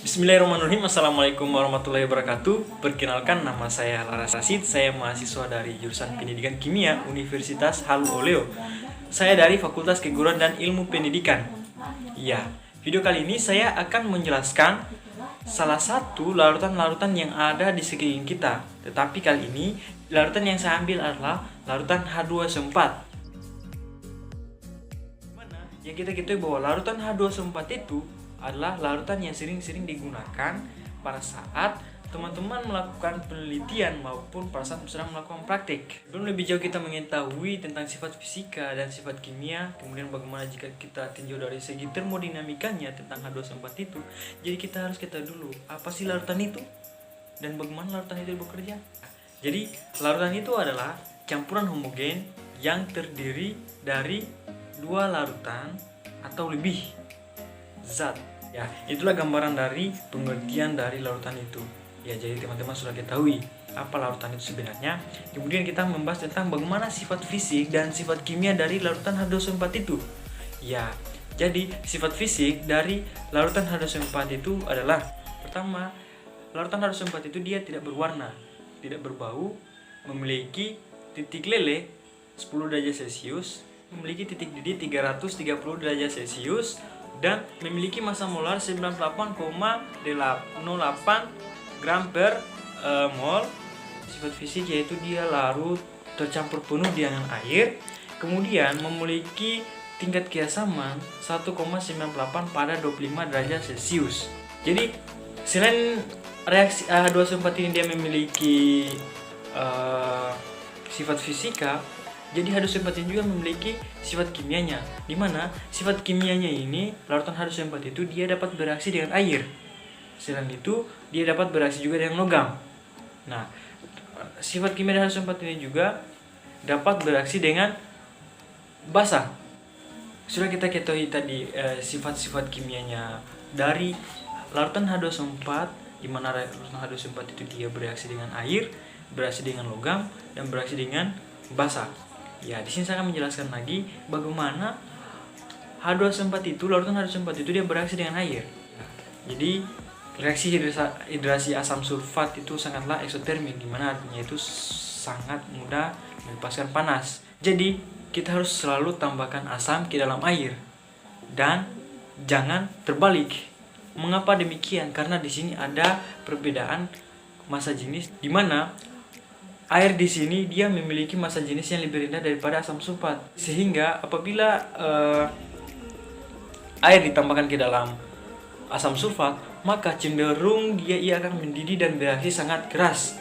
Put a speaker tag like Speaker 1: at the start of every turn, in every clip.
Speaker 1: Bismillahirrahmanirrahim. Assalamualaikum warahmatullahi wabarakatuh. Perkenalkan, nama saya Laras Rasid. Saya mahasiswa dari jurusan Pendidikan Kimia Universitas Halu Oleo. Saya dari Fakultas Keguruan dan Ilmu Pendidikan. Ya, video kali ini saya akan menjelaskan salah satu larutan-larutan yang ada di sekeliling kita. Tetapi kali ini larutan yang saya ambil adalah larutan H2SO4. Yang kita ketahui bahwa larutan H2SO4 itu adalah larutan yang sering-sering digunakan pada saat teman-teman melakukan penelitian maupun pada saat sedang melakukan praktik. Sebelum lebih jauh kita mengetahui tentang sifat fisika dan sifat kimia, kemudian bagaimana jika kita tinjau dari segi termodinamikanya tentang H2SO4 itu, jadi kita harus ketahui dulu apa sih larutan itu dan bagaimana larutan itu bekerja. Jadi larutan itu adalah campuran homogen yang terdiri dari dua larutan atau lebih zat. Ya, itulah gambaran dari pengertian dari larutan itu. Ya, jadi teman-teman sudah ketahui apa larutan itu sebenarnya. Kemudian kita membahas tentang bagaimana sifat fisik dan sifat kimia dari larutan H2SO4 itu. Ya, jadi sifat fisik dari larutan H2SO4 itu adalah: pertama, larutan H2SO4 itu dia tidak berwarna, tidak berbau, memiliki titik leleh 10 derajat Celcius, memiliki titik didih 330 derajat Celcius, dan memiliki massa molar 98,08 gram per mol. Sifat fisik yaitu dia larut tercampur penuh dengan air, kemudian memiliki tingkat keasaman 1,98 pada 25 derajat Celcius. Jadi selain reaksi H2SO4 ini dia memiliki sifat fisika, jadi H2SO4 ini juga memiliki sifat kimianya, di mana sifat kimianya ini larutan H2SO4 itu dia dapat bereaksi dengan air. Selain itu, dia dapat bereaksi juga dengan logam. Nah, sifat kimia dari H2SO4 ini juga dapat bereaksi dengan basa. Sudah kita ketahui tadi sifat-sifat kimianya dari larutan H2SO4, di mana larutan H2SO4 itu dia bereaksi dengan air, bereaksi dengan logam, dan bereaksi dengan basa. Ya, di sini saya akan menjelaskan lagi bagaimana H2SO4 itu, larutan H2SO4 itu dia bereaksi dengan air. Jadi reaksi hidrasi asam sulfat itu sangatlah eksotermik, dimana artinya itu sangat mudah melepaskan panas. Jadi kita harus selalu tambahkan asam ke dalam air dan jangan terbalik. Mengapa demikian? Karena di sini ada perbedaan massa jenis, di mana air di sini dia memiliki massa jenis yang lebih rendah daripada asam sulfat, sehingga apabila air ditambahkan ke dalam asam sulfat, maka cenderung ia akan mendidih dan bereaksi sangat keras.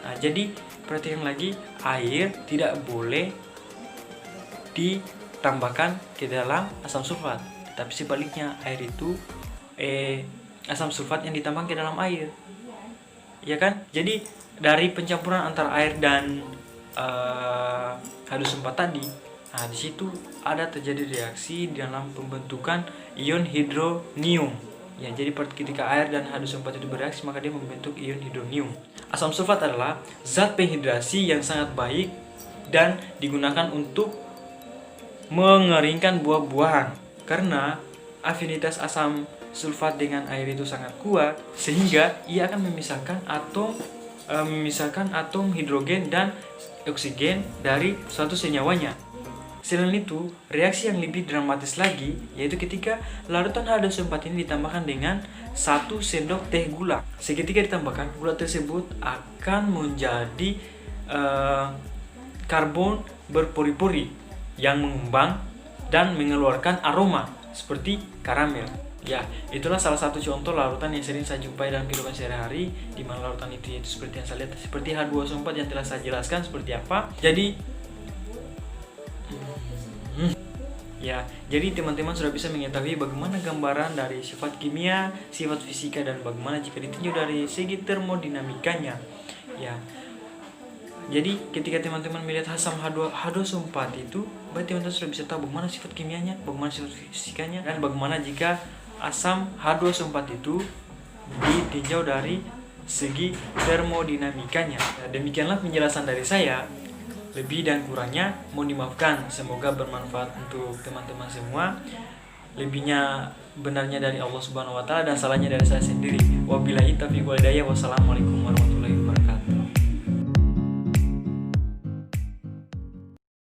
Speaker 1: Nah, jadi perhatikan lagi, air tidak boleh ditambahkan ke dalam asam sulfat, tapi sebaliknya air itu asam sulfat yang ditambahkan ke dalam air, ya kan? Jadi dari pencampuran antara air dan H2SO4 tadi, nah di situ ada terjadi reaksi dalam pembentukan ion hidronium. Ya, jadi ketika air dan H2SO4 itu bereaksi, maka dia membentuk ion hidronium. Asam sulfat adalah zat penghidrasi yang sangat baik dan digunakan untuk mengeringkan buah-buahan, karena afinitas asam sulfat dengan air itu sangat kuat, sehingga ia akan memisahkan atom hidrogen dan oksigen dari suatu senyawanya. Selain itu, reaksi yang lebih dramatis lagi yaitu ketika larutan H2SO4 ini ditambahkan dengan 1 sendok teh gula. Seketika ditambahkan, gula tersebut akan menjadi karbon berpori-pori yang mengembang dan mengeluarkan aroma seperti karamel. Ya, itulah salah satu contoh larutan yang sering saya jumpai dalam kehidupan sehari-hari, di mana larutan itu yaitu seperti yang saya lihat, seperti H2SO4 yang telah saya jelaskan seperti apa. Jadi teman-teman sudah bisa mengetahui bagaimana gambaran dari sifat kimia, sifat fisika, dan bagaimana jika ditinjau dari segi termodinamikanya. Ya. Jadi ketika teman-teman melihat asam H2SO4 itu, berarti teman-teman sudah bisa tahu bagaimana sifat kimianya, bagaimana sifat fisikanya, dan bagaimana jika asam H2SO4 itu ditinjau dari segi termodinamikanya. Nah, demikianlah penjelasan dari saya. Lebih dan kurangnya mohon dimaafkan. Semoga bermanfaat untuk teman-teman semua. Lebihnya benarnya dari Allah Subhanahu wa taala dan salahnya dari saya sendiri. Wabillahi taufiq wal hidayah. Wassalamualaikum warahmatullahi wabarakatuh.